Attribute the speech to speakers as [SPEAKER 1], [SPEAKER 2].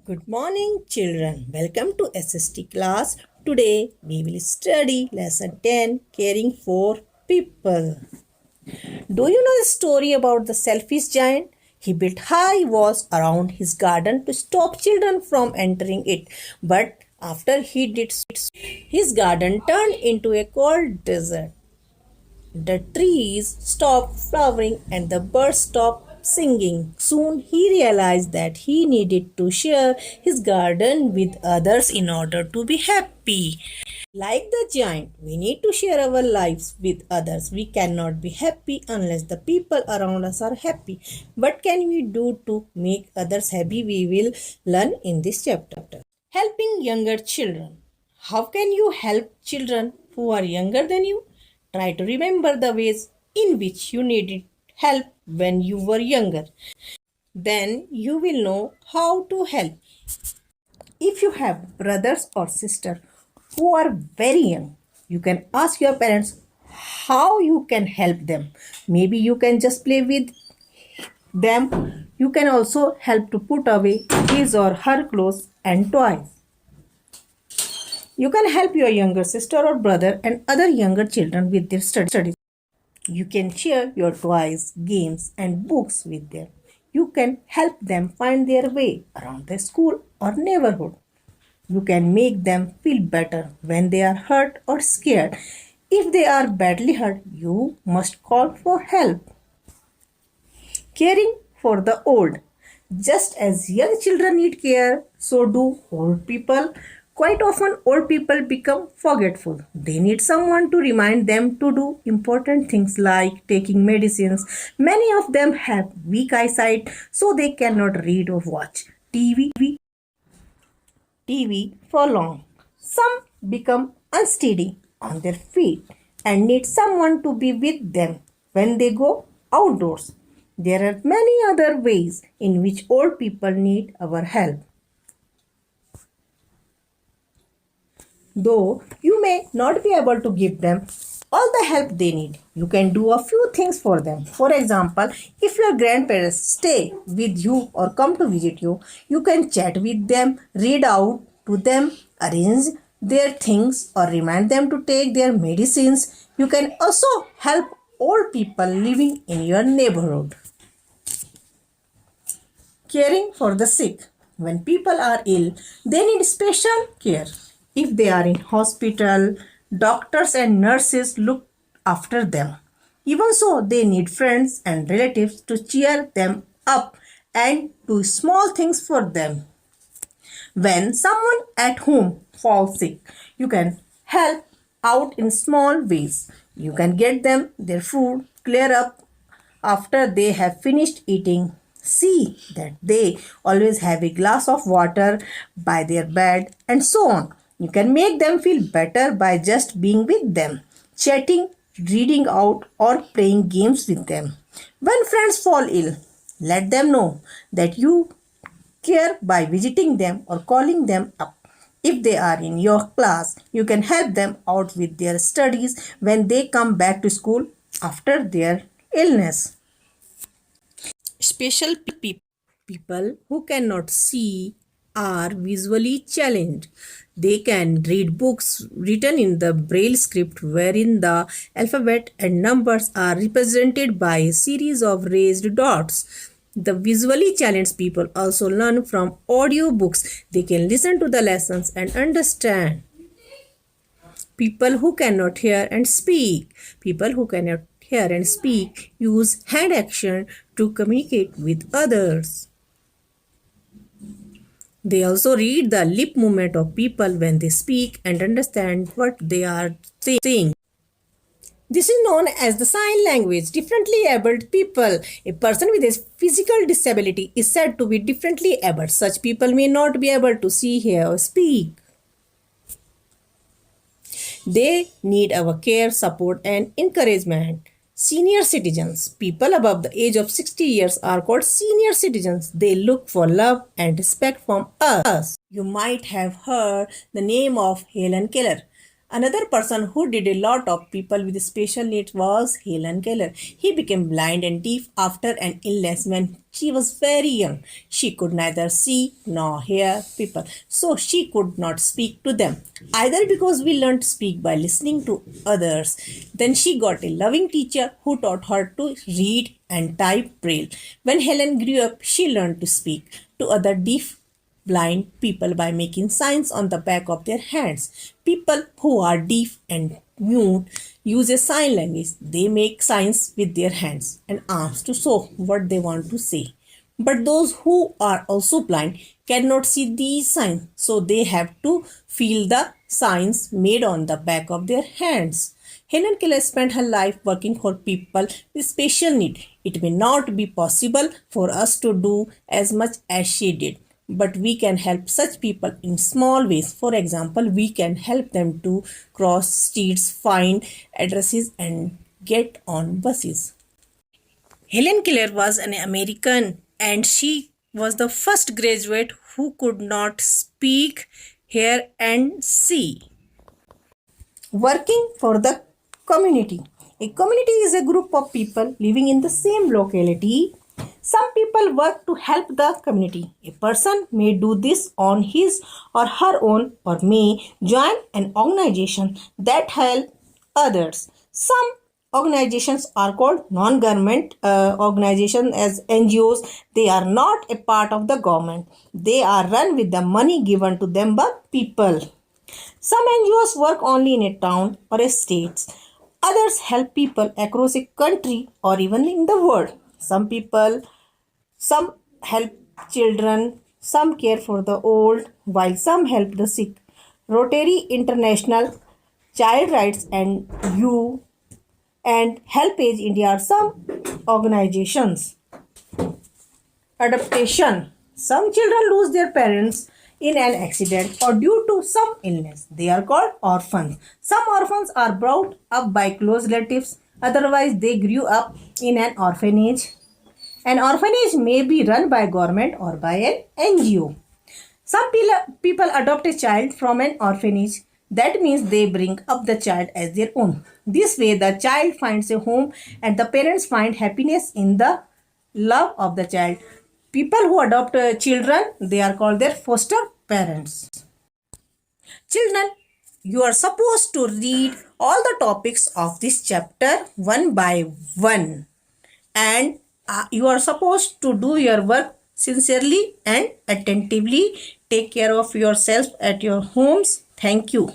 [SPEAKER 1] Good morning, children. Welcome to SST class. Today we will study lesson 10 Caring for People. Do you know the story about the selfish giant? He built high walls around his garden to stop children from entering it. But after he did, his garden turned into a cold desert. The trees stopped flowering and the birds stopped singing. Soon he realized that he needed to share his garden with others in order to be happy. Like the giant, we need to share our lives with others. We cannot be happy unless the people around us are happy. What can we do to make others happy? We will learn in this chapter. Helping younger children. How can you help children who are younger than you? Try to remember the ways in which you needed help when you were younger. Then you will know how to help. If you have brothers or sisters who are very young, you can ask your parents how you can help them. Maybe you can just play with them. You can also help to put away his or her clothes and toys. You can help your younger sister or brother and other younger children with their studies. You can share your toys, games, and books with them. You can help them find their way around the school or neighborhood. You can make them feel better when they are hurt or scared. If they are badly hurt, you must call for help. Caring for the old. Just as young children need care, so do old people. Quite often, old people become forgetful. They need someone to remind them to do important things like taking medicines. Many of them have weak eyesight, so they cannot read or watch TV for long. Some become unsteady on their feet and need someone to be with them when they go outdoors. There are many other ways in which old people need our help. Though you may not be able to give them all the help they need, you can do a few things for them. For example, if your grandparents stay with you or come to visit you, you can chat with them, read out to them, arrange their things, or remind them to take their medicines. You can also help old people living in your neighborhood. Caring for the sick. When people are ill, they need special care. If they are in hospital, doctors and nurses look after them. Even so, they need friends and relatives to cheer them up and do small things for them. When someone at home falls sick, you can help out in small ways. You can get them their food, clear up after they have finished eating. See that they always have a glass of water by their bed, and so on. You can make them feel better by just being with them, chatting, reading out, or playing games with them. When friends fall ill, let them know that you care by visiting them or calling them up. If they are in your class, you can help them out with their studies when they come back to school after their illness. Special people who cannot see are visually challenged. They can read books written in the Braille script wherein the alphabet and numbers are represented by a series of raised dots. The visually challenged people also learn from audio books. They can listen to the lessons and understand. People who cannot hear and speak. People who cannot hear and speak use hand action to communicate with others. They also read the lip movement of people when they speak and understand what they are saying. This is known as the sign language. Differently abled people. A person with a physical disability is said to be differently abled. Such people may not be able to see, hear, or speak. They need our care, support, and encouragement. Senior citizens. People above the age of 60 years are called senior citizens. They look for love and respect from us. You might have heard the name of Helen Keller. Another person who did a lot of people with special needs was Helen Keller. He became blind and deaf after an illness when she was very young. She could neither see nor hear people, so she could not speak to them, either because we learned to speak by listening to others. Then she got a loving teacher who taught her to read and type Braille. When Helen grew up, she learned to speak to other deaf blind people by making signs on the back of their hands. People who are deaf and mute use a sign language. They make signs with their hands and arms to show what they want to say. But those who are also blind cannot see these signs, so they have to feel the signs made on the back of their hands. Helen Keller spent her life working for people with special need. It may not be possible for us to do as much as she did, but we can help such people in small ways. For example, we can help them to cross streets, find addresses, and get on buses. Helen Keller was an American and she was the first graduate who could not speak, hear, and see. Working for the community. A community is a group of people living in the same locality. Some people work to help the community. A person may do this on his or her own or may join an organization that help others. Some organizations are called non-government organizations as NGOs. They are not a part of the government. They are run with the money given to them by people. Some NGOs work only in a town or a state. Others help people across a country or even in the world. Some help children, some care for the old, while some help the sick. Rotary International, Child Rights and You and HelpAge India are some organizations. Adoption. Some children lose their parents in an accident or due to some illness. They are called orphans. Some orphans are brought up by close relatives. Otherwise, they grew up in an orphanage. An orphanage may be run by government or by an NGO. Some people adopt a child from an orphanage. That means they bring up the child as their own. This way, the child finds a home and the parents find happiness in the love of the child. People who adopt children, they are called their foster parents. Children, you are supposed to read all the topics of this chapter one by one. And you are supposed to do your work sincerely and attentively. Take care of yourself at your homes. Thank you.